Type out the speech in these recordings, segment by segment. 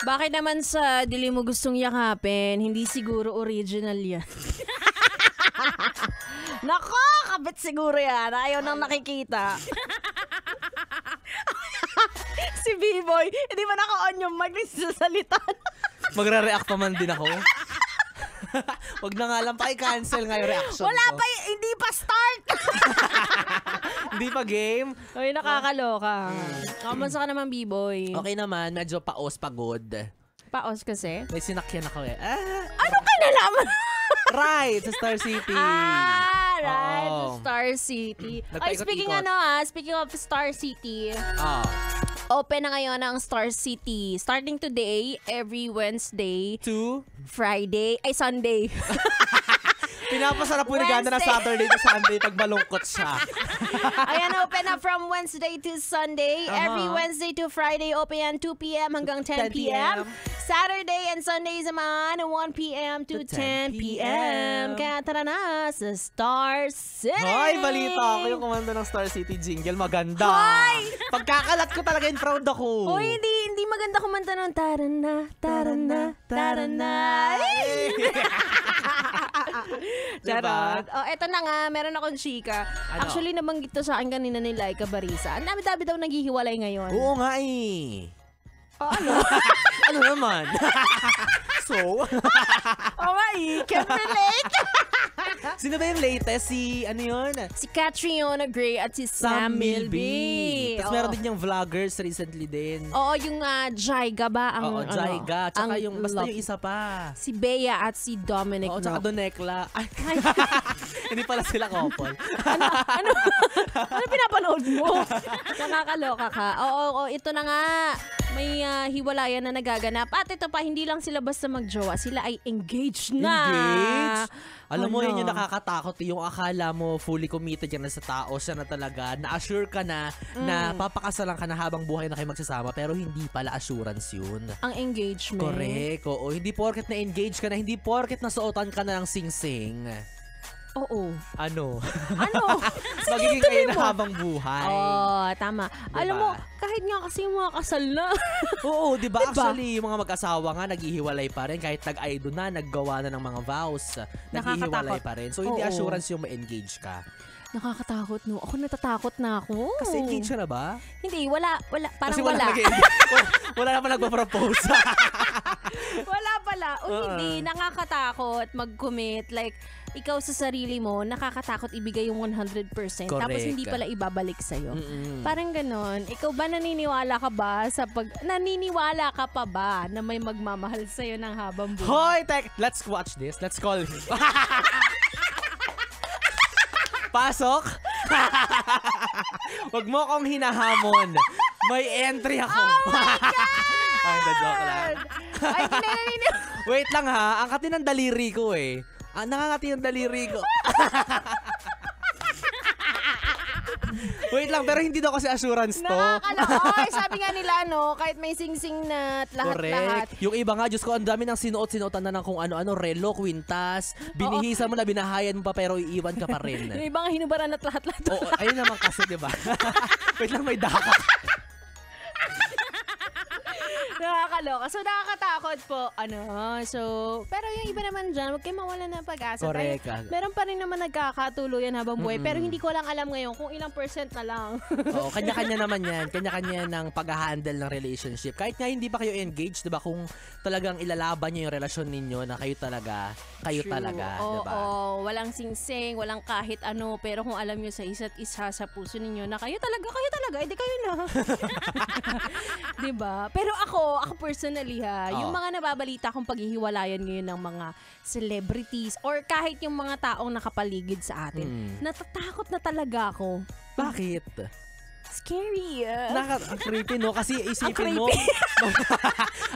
Bakit naman sa dili mo gustong yakapin, hindi siguro original yan. Nako, kabit siguro yan. Ayaw nang nakikita. Si B-Boy, hindi ba naka-on yung mic nagsasalita? Magre-react pa man din ako. Wag na nga lang pa-cancel nga yung reaction Wala ko. pa, hindi pa start. Hindi pa game. Ay, nakakaloka. Kamusta ka naman, B-Boy? Okay naman, medyo pagod. Paos kasi? May sinakyan ako eh. Ano ka nalaman? Right, sa Star City. Right, Oo. Star City. Ay, Nagpaikot-ikot. speaking of Star City, Oh. open na ngayon ang Star City. Starting today, every Wednesday, Friday, ay Sunday. Pinapasarap po ni Ganda na Saturday to Sunday pag malungkot siya. Ayan, open na from Wednesday to Sunday. Every Wednesday to Friday, open yan 2 p.m. hanggang 10 p.m. Saturday and Sundays naman, 1 p.m. to 10 p.m. Kaya tara na sa Star City! Hoy, balita ako yung kumanda ng Star City jingle. Maganda. Hoy! Pagkakalat ko talaga yung proud ako. Hoy, hindi maganda kumanta ng tarana, tarana, tarana. Charot. Oh, eto na nga, meron akong chika. Ano? Actually, nabanggit to sa akin kanina ni Laika Barisa. Ang dami-dami daw naghihiwalay ngayon. Oo nga eh. Oh, ano? Ano naman? So? Oh, my, can relate. Sino ba yung latest? Si, ano yun? Si Catriona Gray at si Sam Milby. Tapos meron din yung vloggers recently din. Oo, yung Jaiga ba? Ang, Oo, Jaiga. Tsaka ang yung, basta love. yung isa pa. Si Bea at si Dominic. Oo, tsaka Rock. Donekla. Ay, hindi pala sila couple. Ano pinapanood mo? Nakakaloka ka. Oo, ito na nga. May hiwalayan na nagaganap. At ito pa, hindi lang sila basta magjowa. Sila ay engaged na. Engaged? Alam mo, Ano? yun yung nakakatakot. Yung akala mo fully committed yan na sa tao. Siya na talaga. Na-assure ka na na papakasalan ka na habang buhay na kayo magsasama. Pero hindi pala assurance yun. Ang engagement. Correct. Oo. Hindi porket na-engage ka na. Hindi porket nasuotan ka na ng sing-sing. Oo. Ano? Ano? Magiging kayo na habang buhay. Oo, tama. Diba? Alam mo, kahit nga kasi yung mga kasal na. Oo, diba? Actually, yung mga mag-asawa nga, naghihiwalay pa rin. Kahit nag-aido na, naggawa na ng mga vows, naghihiwalay pa rin. So, hindi Oo. assurance yung ma-engage ka. Nakakatakot, no? Ako natatakot na ako. Kasi engage ka na ba? Hindi, wala. Parang Kasi wala. Wala naman nagpa-propose. Wala pala. O hindi, nakakatakot mag-commit. Like, ikaw sa sarili mo, nakakatakot ibigay yung 100%. Tapos Correct. hindi pala ibabalik sa'yo. Mm-mm. Parang ganon. Ikaw ba naniniwala ka ba naniniwala ka pa ba na may magmamahal sa'yo ng habang buhay? Hoy, let's watch this. Let's call him. Pasok. Wag mo akong hinahamon. May entry ako. Oh my God! Ay, joke lang. Ay, naniniwala. Wait lang ha. Ang kati ng daliri ko eh. Nakakati yung daliri ko. Wait lang, pero hindi daw kasi assurance to. Nakakaloy. Sabi nga nila, kahit may sing-sing na at lahat-lahat. Correct. Yung iba nga, Diyos ko, ang dami ng sinuot-sinuotan na ng kung ano-ano, relo, kwintas, binihisan mo na, binahayan mo pa, pero iiwan ka pa rin. Yung iba nga hinubaran at lahat-lahat. Oo, ayun naman kasi, di ba? Wait lang, may daka. Nakakaloka. So, nakakatakot po. Pero yung iba naman dyan, huwag kayo mawala ng pag-asa. Correct. Meron pa rin naman nagkakatuluyan habang buhay. Pero hindi ko lang alam ngayon kung ilang % na lang. Oo, kanya-kanya naman yan. Kanya-kanya ng pag-handle ng relationship. Kahit nga hindi pa kayo engaged, di ba? Kung talagang ilalaban nyo yung relasyon ninyo na kayo talaga, True. di ba? Oo, walang sing-sing, walang kahit ano. Pero kung alam nyo sa isa't isa sa puso ninyo na kayo talaga, edi kayo na. Di ba? Pero ako personally yung mga nababalita kong paghihiwalayan ngayon ng mga celebrities or kahit yung mga taong nakapaligid sa atin, natatakot na talaga ako. Bakit? Scary. Ang creepy, no? Kasi isipin mo,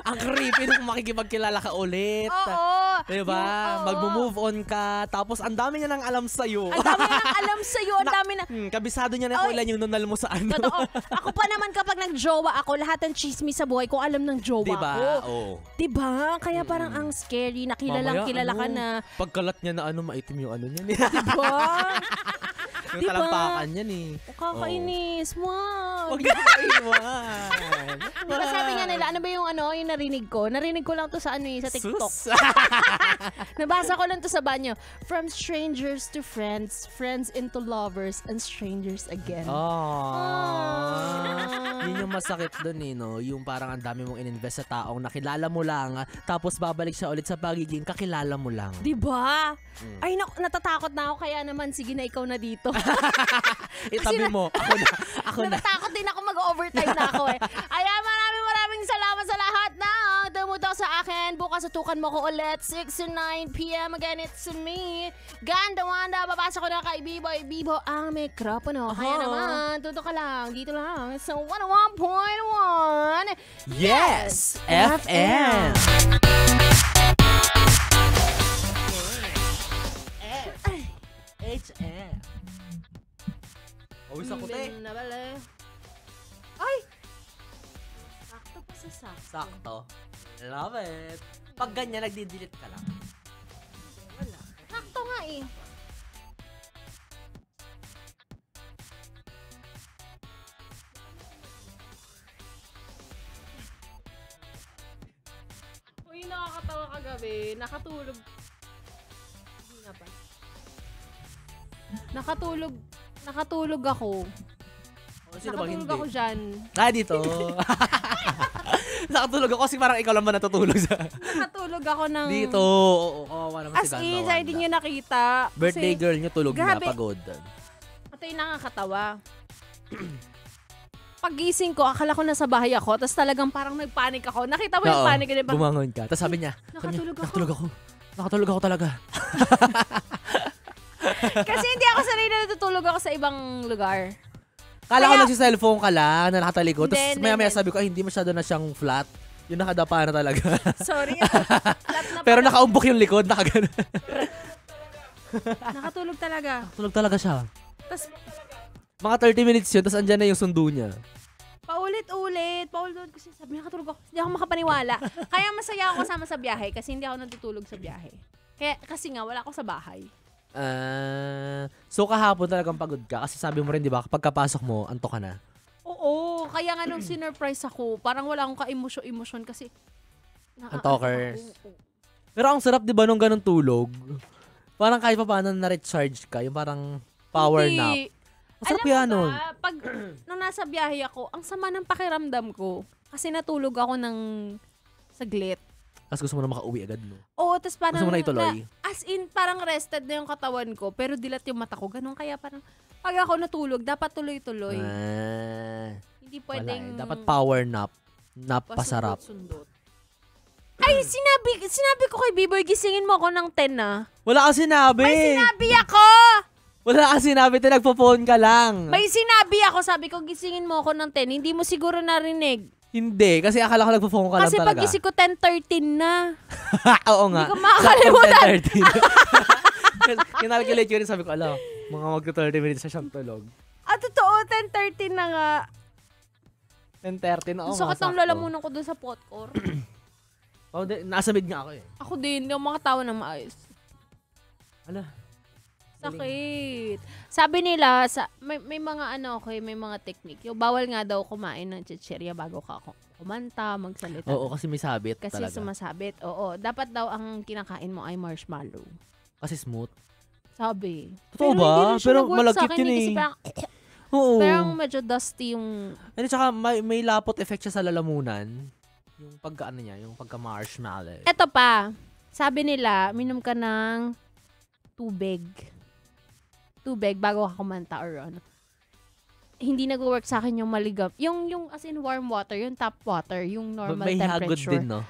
ang creepy nung makikipagkilala ka ulit. Oo. Diba? Mag-move on ka. Tapos, ang dami niya nang alam sa'yo. Ang dami nang alam sa'yo. Ang dami na. Kabisado niya na kung ilan yung nunal mo sa ano. Totoo. Ako pa naman kapag nag-jowa ako, lahat ng chismis sa buhay ko, alam ng jowa diba? ko. Oo. Diba? Kaya parang ang scary. Kilala ka na. Pagkalat niya na maitim yung ano niya. Diba? Yung talampakan yan eh. Kakainis. Wow. Huwag niyo kaiwan. Diba sabi nga nila, ano ba yung yung narinig ko? Narinig ko lang to sa sa TikTok. Sus. Nabasa ko lang to sa banyo. From strangers to friends, friends into lovers, and strangers again. Yun yung masakit dun no? Yung parang ang dami mong ininvest sa taong nakilala mo lang, tapos babalik siya ulit sa pagiging kakilala mo lang. Diba? Ay, natatakot na ako, kaya naman, sige na, ikaw na dito. Itabi mo, ako na. Natatakot din ako, mag-overtime na ako eh. Ayan, maraming salamat sa lahat na tumutok sa akin. Bukas tutukan mo ko ulit, 6 to 9 p.m. Again, it's me, Ganda Wanda. Babasa ko na kay B-Boy Bibo ang mikropono. Kaya naman, tutok ka lang, dito lang sa 101.1 Yes! FM! HM. Oh, isa ko te. Ay! Sakto pa sa sakto. Sakto. Love it. Pag ganyan, nagdi-delete ka lang. Wala. Sakto nga eh. Uy, nakakatawa kagabi. Nakatulog. Hindi na pa. Nakatulog ako. Sino bang hindi? Nakatulog ako dyan. Dito. Nakatulog ako kasi parang ikaw lang ba natutulog sa... Nakatulog ako ng... Dito. Oo, naman As si Ganda in, Wanda. hindi nyo nakita. Birthday Kasi, girl niyo tulog grabe. na, pagod. Ito yung nakakatawa. Pagising ko, akala ko nasa bahay ako, tapos talagang parang nagpanik ako. Nakita mo yung panic ko. Bumangon ka. Tapos sabi niya, nakatulog ako talaga. Kasi hindi ako sanay na natutulog ako sa ibang lugar. Kala ko Kaya- nagsi-cellphone ka lang na nakatalikod. Tapos Hindi, maya-maya hindi. sabi ko, ay hindi masyado na siyang flat. Yung nakadapa na talaga. Sorry. Flat na Pero pala. nakaumbok yung likod, nakagano. Nakatulog talaga. Tulog talaga siya. Tapos Mga 30 minutes yun, tapos andyan na yung sundo niya. paulit-ulit kasi sabi niya, nakatulog ako. Hindi ako makapaniwala. Kaya masaya ako kasama sa biyahe kasi hindi ako natutulog sa biyahe. Kasi nga, wala ako sa bahay. So kahapon talagang pagod ka kasi sabi mo rin, di ba, kapag kapasok mo, antok ka na. Oo, kaya nga nung sinurprise ako, parang wala akong ka-emosyon kasi Antokers. Pero ang sarap, di ba, nung ganun tulog? Parang kahit pa paano na-recharge ka, yung parang power nap. Masarap yan nun. Pag nung nasa biyahe ako, ang sama ng pakiramdam ko. Kasi natulog ako ng saglit. Tapos gusto mo na makauwi agad, no? Oo, tapos parang... Gusto mo na ituloy? As in, parang rested na yung katawan ko, pero dilat yung mata ko. Ganun, kaya parang, pag ako natulog, dapat tuloy-tuloy. Hindi Wala pwedeng... eh. Dapat power nap. Nap pasarap. Pasundot-sundot. Ay, sinabi ko kay B-Boy, gisingin mo ako ng 10 na. Wala ka sinabi! May sinabi ako! Wala ka sinabi, nagpo-phone ka lang. May sinabi ako, sabi ko, gisingin mo ako ng 10. Hindi mo siguro narinig. Hindi, kasi akala ko nagpo-phone ka Kasi lang pag talaga. gising ko 10:13 na. Oo nga. Hindi ko makakalimutan. Kinalculate ko rin, sabi ko, mga magka 30 minutes na siyang tulog. Totoo, 10:13 na nga. 10:30 na, Ang sakit ng lalamunan ko doon sa potcore. Nasa mid nga ako eh. Ako din, hindi ako makatawa ng maayos. Ala. Sakit. Sabi nila, may mga may mga technique. Yung bawal nga daw kumain ng chichirya bago ka kumanta, magsalita. Oo, kasi may sabit Kasi talaga. sumasabit. Oo, dapat daw ang kinakain mo ay marshmallow. Kasi smooth. Sabi. Totoo ba? Hindi rin siya Pero nag-work malagkit sa akin yun Kasi eh. parang, Oo. parang medyo dusty yung... And tsaka may lapot effect siya sa lalamunan. Yung pagka-ano niya, yung pagka-marshmallow. Eto pa. Sabi nila, minom ka ng tubig bago ka kumanta or ano. Hindi nag-work sa akin yung maligam. Yung as in warm water, yung tap water, yung normal may hagod temperature. din, no?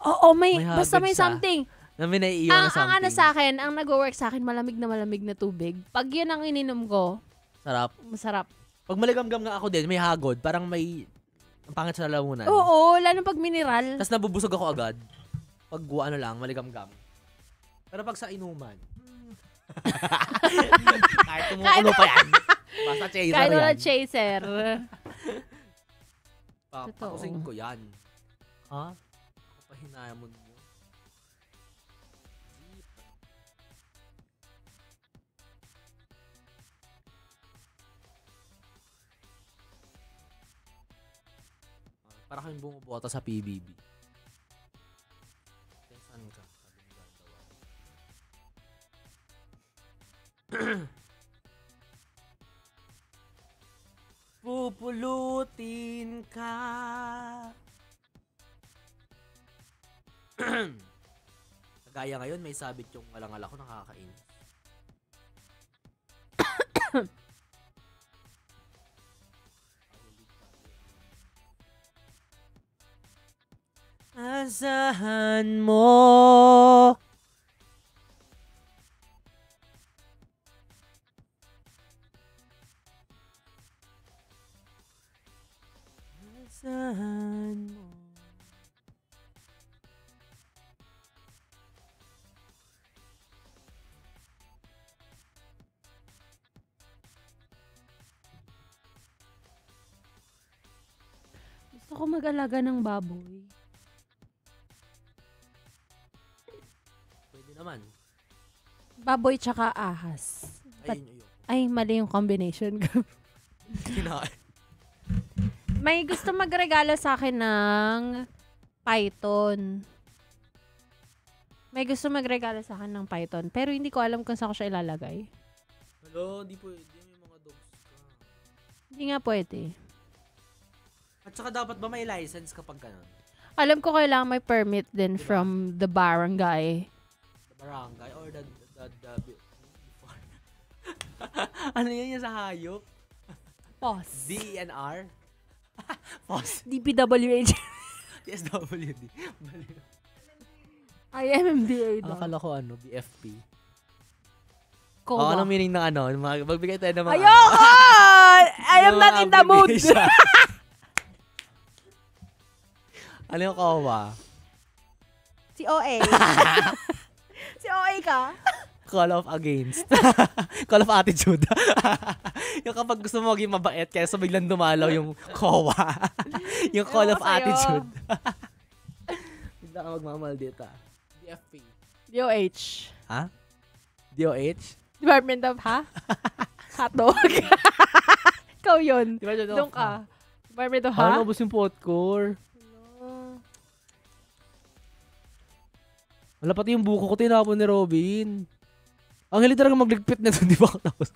Oo, May basta hagod may siya. something. Na may naiiwan na Ang something. ano sa akin, ang nag-work sa akin, malamig na tubig. Pag yun ang ininom ko, Sarap. masarap. Pag maligamgam nga ako din, may hagod. Parang may... Ang pangit sa lalamunan. Oo, lalo pag mineral. Tapos nabubusog ako agad. Pag ano lang, maligamgam. Pero pag sa inuman, kahit tumukulo pa yan. Basta chaser Kahit yan. wala chaser. Pakusing ko yan. Ha? Ako pa hinayamon mo. Para kayong bumuboto sa PBB. Saan ka? Pupulutin ka. Kagaya ngayon, may sabit yung alangal ako, nakakainis. Asahan mo. Asahan mo. Gusto ko mag-alaga ng baboy. Pwede naman. Baboy tsaka ahas. Ayun. Ay, mali yung combination ko. Kinain. May gusto magregalo sa akin ng python. May gusto magregalo sa akin ng python. Pero hindi ko alam kung saan ko siya ilalagay. Hello, di pwede. May mga dogs ka. Hindi nga pwede. At saka dapat ba may license kapag ganun? Alam ko kailangan may permit din from the barangay. The barangay or the ano yun yung sa hayop? POS. DNR? POS. DPWH. TSWD. Ay, MMDA daw. Akala ko BFP. COA. Anong meaning ng ano? Magbigay tayo ng mga Ayoko! I am not in the mood. Ano yung COA? Si OA. Si OA ka? Call of against. Call of attitude. Yung kapag gusto mo maging mabait, kaya so biglang dumalaw yung COA. Yung call of attitude. Hindi ka magmamaldita. DFP. DOH. Ha? DOH? Department of, ha? Hotdog. Ikaw yun. Doon ka. Department of, ha? Ano, ubos yung potcore. Wala pati yung buko ko tinapon ni Robin. Ang hili talaga magligpit na ito, di ba ako tapos?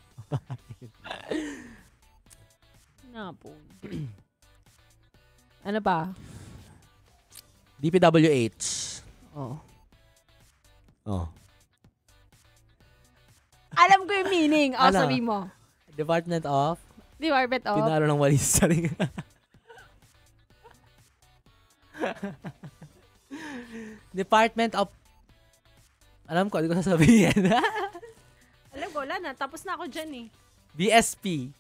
Napon. Ano pa? DPWH. Oh. Oh. Alam ko yung meaning. O, Ano? sabi mo. Department of? Department of? Pinalo ng walis sa ring. Department of... Alam ko, hindi ko sasabihin. Alam ko, wala na. Tapos na ako dyan eh. BSP.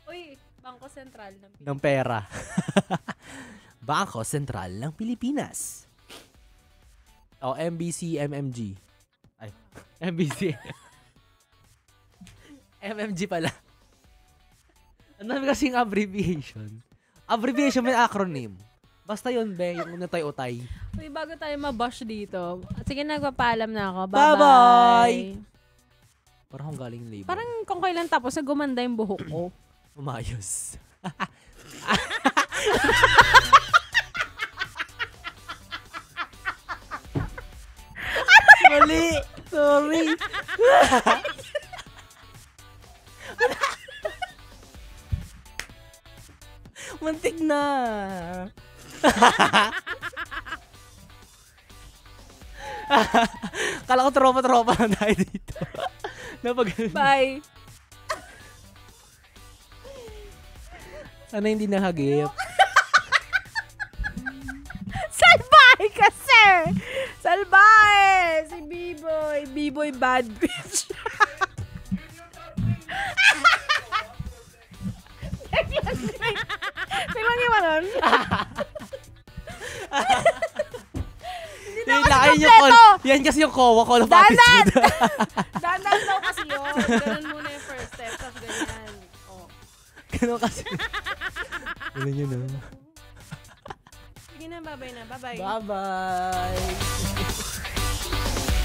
Uy, Bangko Sentral ng Ng pera. Bangko Sentral ng Pilipinas. O, MBC, MMG. Ay, MBC. MMG pala. Ano namin kasing abbreviation? Abbreviation may acronym. Basta yun, be. Yung unatay-utay. Uy, bago tayo mabash dito. Sige, nagpapaalam na ako. Bye-bye! Bye-bye! Parang akong galing labor. Parang kung kailan tapos, gumanda yung buhok ko. Umayos. Mali! Sorry! Mantik na! Kala ko tropa-tropa na tayo dito. Bye! Sana hindi nahagip. Salbahe ka, sir! Salbahe! Si B-Boy. B-Boy bad bitch. Tingnan niyo ba nun? Hindi na ako kompleto! Yan kasi yung COA, call of attitude. Danan daw kasi yun. Ganun muna yung first step. Tapos ganyan. Oh. Ganun kasi. Ganun yun, no? Sige na, bye-bye na. Bye-bye. Bye-bye.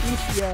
Peace, yo.